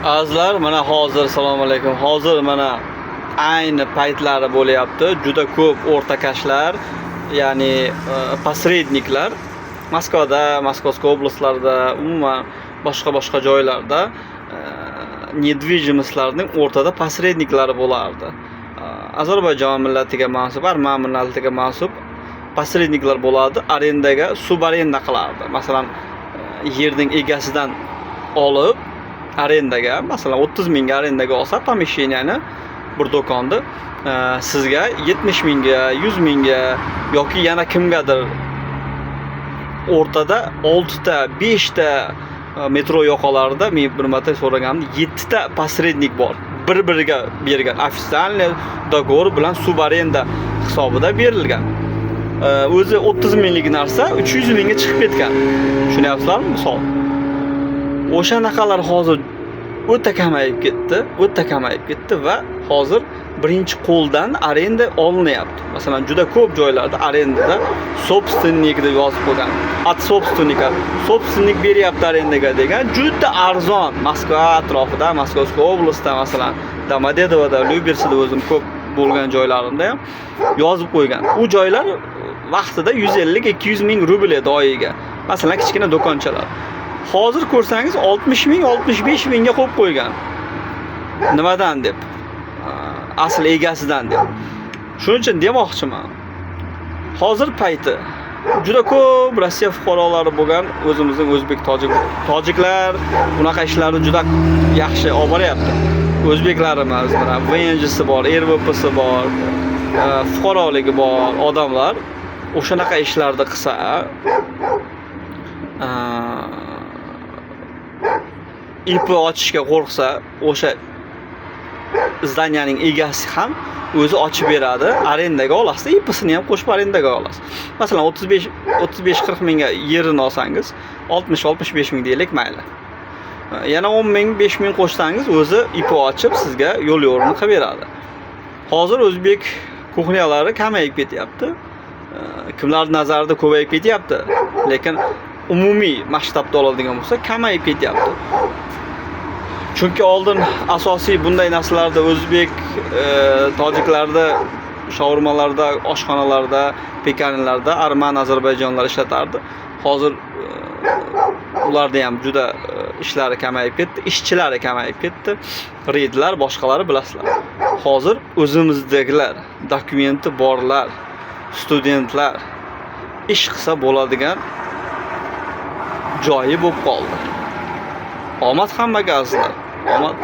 Azizlar, mana hozir assalomu alaykum. Hozir mana ayni paytlari bo'lyapti. Juda ko'p o'rtakashlar, ya'ni posredniklar Moskvada, Moskovskiy oblastlarida, umuman boshqa joylarda недвижимостlarning o'rtada posredniklari bo'lardi. Ozarbayjon millatiga mansub, Arman millatiga mansub posredniklar bo'ladi, arendaga subarenda qilardi. Masalan, yerning egasidan olib arendaga, masalan 30 mingga arendaga olsa pomisheniyani bir do'konni sizga 70 mingga, 100 mingga yoki yana kimgadir o'rtada 6 ta, 5 ta metro yoqalarida men bir marta so'raganimda 7 ta posrednik bor. Bir-biriga bergan официальный договор bilan subarenda hisobida berilgan. O'zi 30 minglik narsa 300 mingga chiqib ketgan. Tushunyapsizlarmi? Misol. O'shanaqalar hozir o'ta kamayib ketdi va hozir birinchi qo'ldan arenda olinyapti. Masalan, juda ko'p joylarda arendada собственник deb yozib qo'ygan. От собственника. Собственник beryapti arendaga degan juda arzon. Moskva atrofida, Moskovskiy oblastida, masalan, Domodedovoda, Lyubersida o'zim ko'p bo'lgan joylarimda ham yozib qo'ygan. U joylar vaqtida 150-200 ming rubl edi oyiga. Masalan, kichkina do'konchalar. Hozir ko'rsangiz 60 ming, 65 mingga qo'yib qo'ygan. Nimadan deb? Asl egasidan deb. Shuning uchun demoqchiman. Hozir payti juda ko'p Rossiya fuqarolari bo'lgan o'zimizning o'zbek tojiklar bunaqa ishlarni juda yaxshi olib boryapti. O'zbeklarimiz bilan VNJsi bor, RVPsi bor, fuqaroligi bor odamlar o'shanaqa ishlarni qilsa IP ochishga qo'rqsa, o'sha zdaniyaning egasi ham o'zi ochib beradi, arendaga olasiz, IPsini ham qo'shib arendaga olasiz. Masalan, 35-40 mingga yerini olsangiz, 60-65 ming deylik, mayli. Yana 10 ming, 5 ming qo'shsangiz, o'zi IP ochib sizga yo'l yo'rini qilib beradi. Hozir o'zbek kuxnyalari kamayib ketyapti. Kimlar nazarida ko'payib ketyapti, lekin umumiy masshtabda oladigan bo'lsa, kamayib ketyapti. Chunki oldin asosiy bunday narsalarda o'zbek tojiklarda shaurmalarda, oshxonalarda, pekanlarda arman ozarbayjonlar ishlatardi. Hozir ularda ham juda ishlari kamayib ketdi, ishchilari kamayib ketdi. Reydlar, boshqalari bilasizlar. Hozir o'zimizdagilar, dokumenti borlar, studentlar ish qilsa bo'ladigan joyi bo'lib qoldi. Omad hammaga azizlar. Omad.